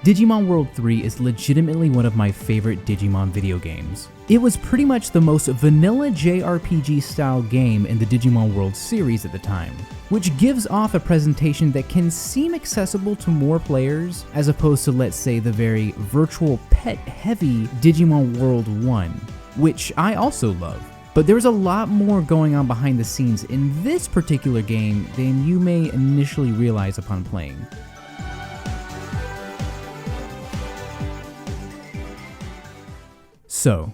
Digimon World 3 is legitimately one of my favorite Digimon video games. It was pretty much the most vanilla JRPG style game in the Digimon World series at the time, which gives off a presentation that can seem accessible to more players as opposed to, let's say, the very virtual pet heavy Digimon World 1, which I also love. But there's a lot more going on behind the scenes in this particular game than you may initially realize upon playing. So,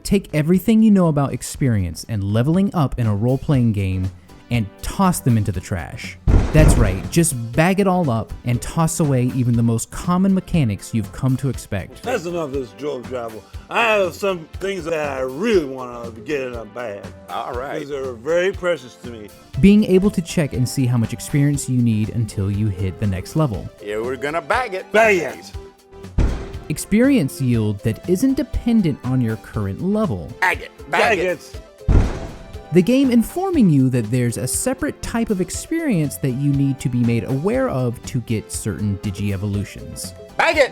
take everything you know about experience and leveling up in a role-playing game and toss them into the trash. That's right, just bag it all up and toss away even the most common mechanics you've come to expect. That's enough of this drug travel. I have some things that I really want to get in a bag. All right. These are very precious to me. Being able to check and see how much experience you need until you hit the next level. Yeah, we're gonna bag it. Bag it! Experience yield that isn't dependent on your current level. Bag it. Bag it! The game informing you that there's a separate type of experience that you need to be made aware of to get certain Digievolutions. Bag it!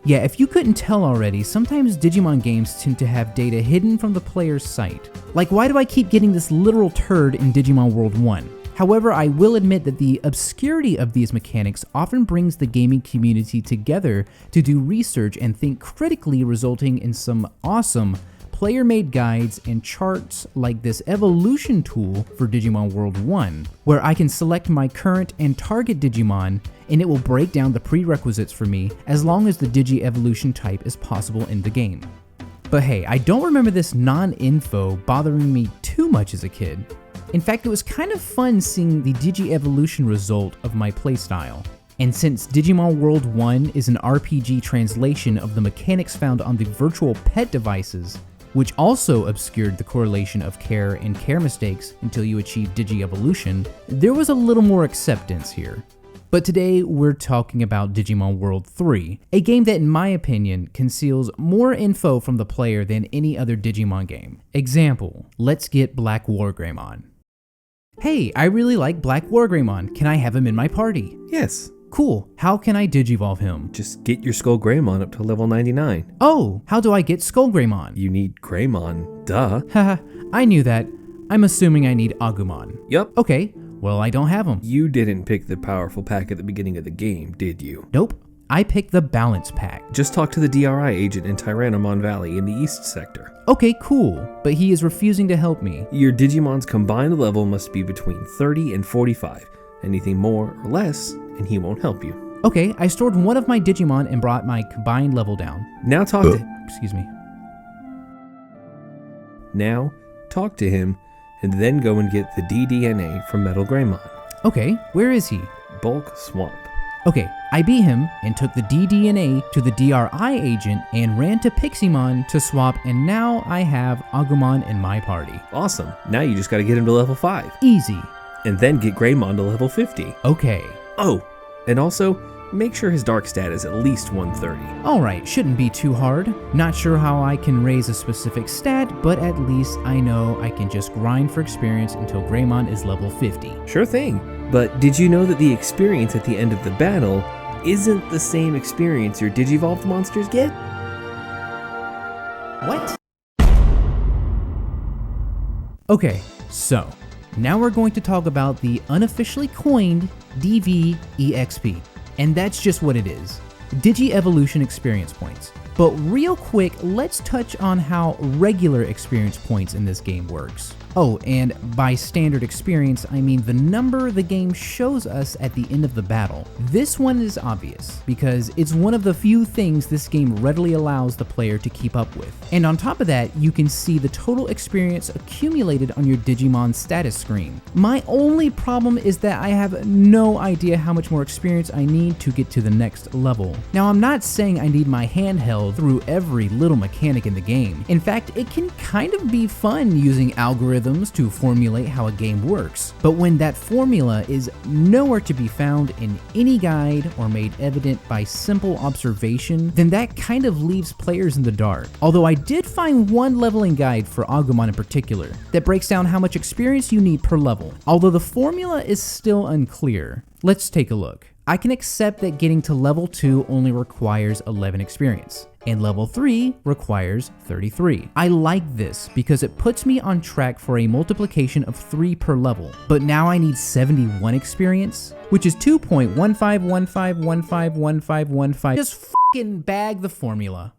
Yeah, if you couldn't tell already, sometimes Digimon games tend to have data hidden from the player's sight. Like, why do I keep getting this literal turd in Digimon World 1? However, I will admit that the obscurity of these mechanics often brings the gaming community together to do research and think critically, resulting in some awesome player-made guides and charts like this evolution tool for Digimon World 1, where I can select my current and target Digimon and it will break down the prerequisites for me as long as the Digievolution type is possible in the game. But hey, I don't remember this non-info bothering me too much as a kid. In fact, it was kind of fun seeing the Digievolution result of my playstyle. And since Digimon World 1 is an RPG translation of the mechanics found on the virtual pet devices, which also obscured the correlation of care and care mistakes until you achieve Digievolution, there was a little more acceptance here. But today we're talking about Digimon World 3, a game that in my opinion conceals more info from the player than any other Digimon game. Example, let's get Black Wargreymon. Hey, I really like Black Wargreymon, can I have him in my party? Yes. Cool, how can I Digivolve him? Just get your Skull Greymon up to level 99. Oh, how do I get Skull Greymon? You need Greymon, duh. Haha, I knew that. I'm assuming I need Agumon. Yup. Okay, well I don't have him. You didn't pick the powerful pack at the beginning of the game, did you? Nope, I picked the balance pack. Just talk to the DRI agent in Tyrannomon Valley in the East Sector. Okay, cool, but he is refusing to help me. Your Digimon's combined level must be between 30 and 45. Anything more or less, and he won't help you. Okay, I stored one of my Digimon and brought my combined level down. Now talk to Excuse me. Now talk to him, and then go and get the DDNA from Metal Greymon. Okay, where is he? Bulk Swamp. Okay, I beat him and took the DDNA to the DRI agent and ran to Piximon to swap, and now I have Agumon in my party. Awesome. Now you just gotta get him to level 5. Easy. And then get Greymon to level 50. Okay. Oh, and also, make sure his dark stat is at least 130. Alright, shouldn't be too hard. Not sure how I can raise a specific stat, but at least I know I can just grind for experience until Greymon is level 50. Sure thing. But did you know that the experience at the end of the battle isn't the same experience your Digivolved monsters get? What? Okay, so now we're going to talk about the unofficially coined DVEXP, and that's just what it is. Digievolution experience points. But real quick, let's touch on how regular experience points in this game works. Oh, and by standard experience, I mean the number the game shows us at the end of the battle. This one is obvious, because it's one of the few things this game readily allows the player to keep up with. And on top of that, you can see the total experience accumulated on your Digimon status screen. My only problem is that I have no idea how much more experience I need to get to the next level. Now, I'm not saying I need my hand held through every little mechanic in the game. In fact, it can kind of be fun using algorithms to formulate how a game works. But when that formula is nowhere to be found in any guide or made evident by simple observation, then that kind of leaves players in the dark. Although I did find one leveling guide for Agumon in particular that breaks down how much experience you need per level, although the formula is still unclear. Let's take a look. I can accept that getting to level 2 only requires 11 experience, and level 3 requires 33. I like this because it puts me on track for a multiplication of 3 per level, but now I need 71 experience, which is 2.1515151515. Just f***ing bag the formula.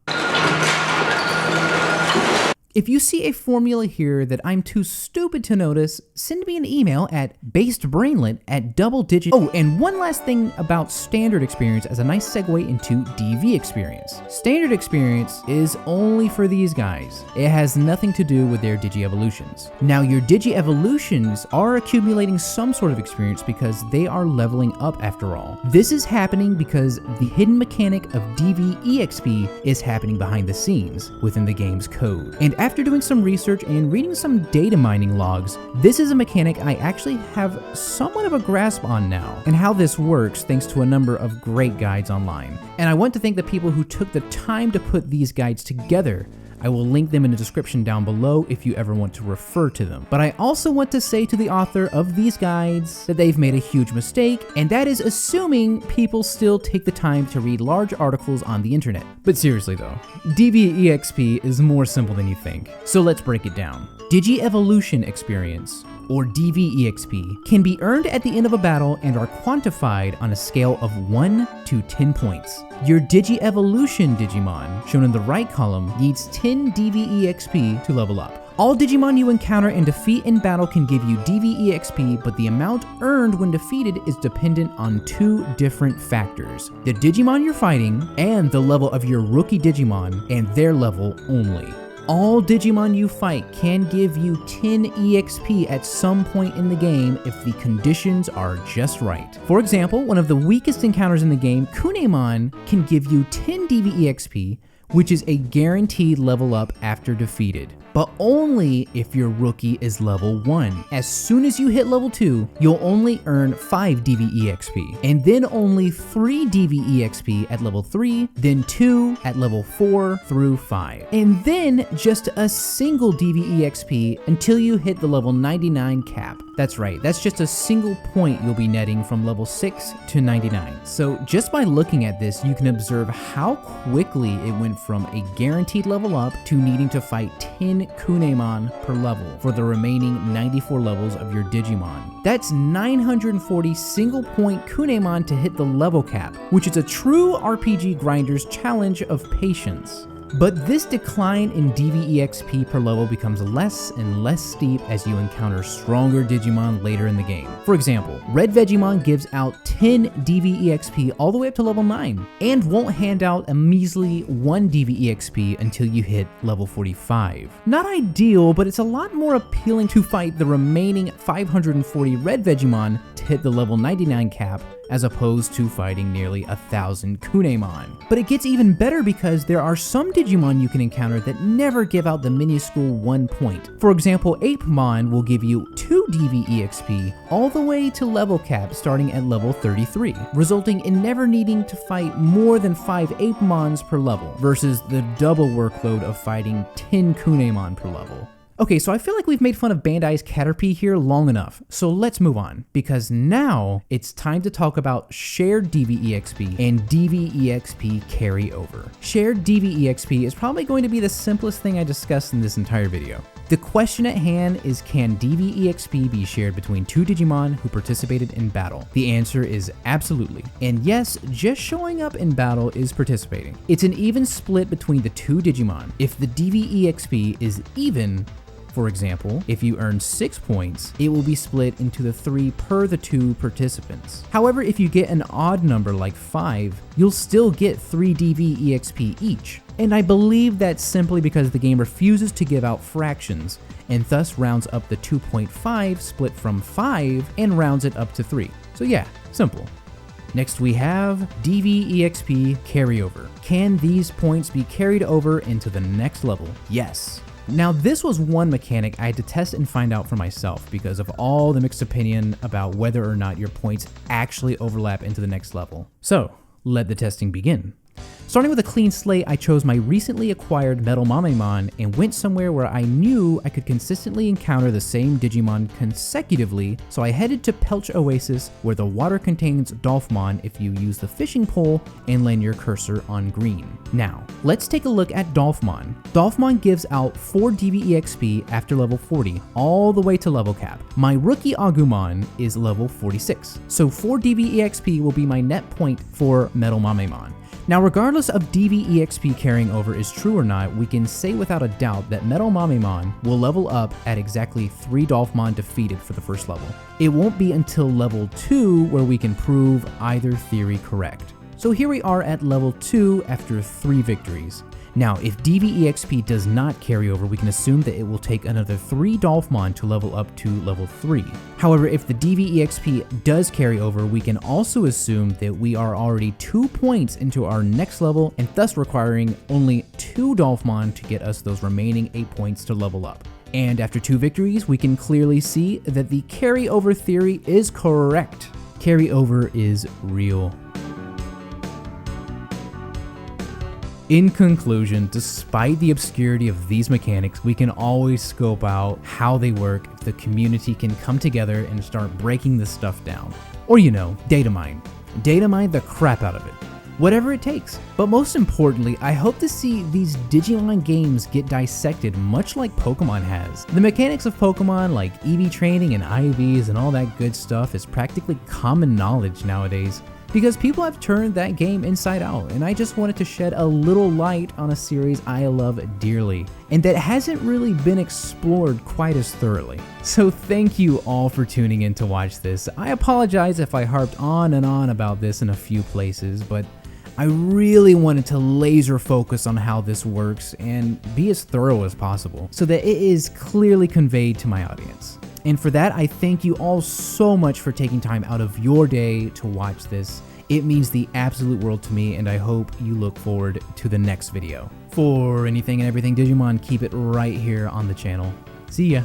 If you see a formula here that I'm too stupid to notice, send me an email at basedbrainlet@doubledigit. Oh, and one last thing about standard experience as a nice segue into DV experience. Standard experience is only for these guys. It has nothing to do with their Digievolutions. Now, your Digievolutions are accumulating some sort of experience because they are leveling up after all. This is happening because the hidden mechanic of DVEXP is happening behind the scenes within the game's code. And after doing some research and reading some data mining logs, this is a mechanic I actually have somewhat of a grasp on now, and how this works thanks to a number of great guides online. And I want to thank the people who took the time to put these guides together. I will link them in the description down below if you ever want to refer to them. But I also want to say to the author of these guides that they've made a huge mistake, and that is assuming people still take the time to read large articles on the internet. But seriously though, DVEXP is more simple than you think. So let's break it down. Digievolution experience, or DVEXP, can be earned at the end of a battle and are quantified on a scale of 1 to 10 points. Your Digievolution Digimon, shown in the right column, needs 10 DVEXP to level up. All Digimon you encounter and defeat in battle can give you DVEXP, but the amount earned when defeated is dependent on 2 different factors: the Digimon you're fighting, and the level of your rookie Digimon, and their level only. All Digimon you fight can give you 10 EXP at some point in the game if the conditions are just right. For example, one of the weakest encounters in the game, Kunemon, can give you 10 DVEXP, which is a guaranteed level up after defeated, but only if your rookie is level 1. As soon as you hit level 2, you'll only earn 5 DVEXP, and then only 3 DVEXP at level 3, then 2 at level 4 through 5, and then just a single DVEXP until you hit the level 99 cap. That's right, that's just a single point you'll be netting from level 6 to 99. So just by looking at this, you can observe how quickly it went from a guaranteed level up to needing to fight 10 Kunemon per level for the remaining 94 levels of your Digimon. That's 940 single point Kunemon to hit the level cap, which is a true RPG grinder's challenge of patience. But this decline in DVEXP per level becomes less and less steep as you encounter stronger Digimon later in the game. For example, Red Vegemon gives out 10 DVEXP all the way up to level 9, and won't hand out a measly 1 DVEXP until you hit level 45. Not ideal, but it's a lot more appealing to fight the remaining 540 Red Vegemon to hit the level 99 cap, as opposed to fighting nearly 1,000 Kunemon. But it gets even better because there are some Digimon you can encounter that never give out the minuscule 1 point. For example, Apemon will give you 2 DVEXP all the way to level cap starting at level 33, resulting in never needing to fight more than 5 Apemons per level, versus the double workload of fighting 10 Kunemon per level. Okay, so I feel like we've made fun of Bandai's Caterpie here long enough, so let's move on, because now it's time to talk about shared DVEXP and DVEXP carryover. Shared DVEXP is probably going to be the simplest thing I discussed in this entire video. The question at hand is, can DVEXP be shared between 2 Digimon who participated in battle? The answer is absolutely. And yes, just showing up in battle is participating. It's an even split between the 2 Digimon. If the DVEXP is even, for example, if you earn 6 points, it will be split into the 3 per the 2 participants. However, if you get an odd number like 5, you'll still get 3 DVEXP each. And I believe that's simply because the game refuses to give out fractions, and thus rounds up the 2.5 split from 5 and rounds it up to 3. So yeah, simple. Next we have DVEXP carryover. Can these points be carried over into the next level? Yes. Now this was one mechanic I had to test and find out for myself because of all the mixed opinion about whether or not your points actually overlap into the next level. So let the testing begin. Starting with a clean slate, I chose my recently acquired Metal Mamemon and went somewhere where I knew I could consistently encounter the same Digimon consecutively, so I headed to Pelch Oasis, where the water contains Dolphmon if you use the fishing pole and land your cursor on green. Now, let's take a look at Dolphmon. Dolphmon gives out 4 DVEXP after level 40, all the way to level cap. My rookie Agumon is level 46, so 4 DVEXP will be my net point for Metal Mamemon. Now, regardless of DVEXP carrying over is true or not, we can say without a doubt that Metal Mamemon will level up at exactly 3 Dolphmon defeated for the first level. It won't be until level 2 where we can prove either theory correct. So here we are at level 2 after 3 victories. Now, if DVEXP does not carry over, we can assume that it will take another 3 Dolphmon to level up to level 3. However, if the DVEXP does carry over, we can also assume that we are already 2 points into our next level and thus requiring only 2 Dolphmon to get us those remaining 8 points to level up. And after 2 victories, we can clearly see that the carryover theory is correct. Carryover is real. In conclusion, despite the obscurity of these mechanics, we can always scope out how they work if the community can come together and start breaking this stuff down. Or data mine. Data mine the crap out of it. Whatever it takes. But most importantly, I hope to see these Digimon games get dissected much like Pokemon has. The mechanics of Pokemon like EV training and IVs and all that good stuff is practically common knowledge nowadays, because people have turned that game inside out, and I just wanted to shed a little light on a series I love dearly, and that hasn't really been explored quite as thoroughly. So thank you all for tuning in to watch this. I apologize if I harped on and on about this in a few places, but I really wanted to laser focus on how this works and be as thorough as possible, so that it is clearly conveyed to my audience. And for that, I thank you all so much for taking time out of your day to watch this. It means the absolute world to me, and I hope you look forward to the next video. For anything and everything Digimon, keep it right here on the channel. See ya!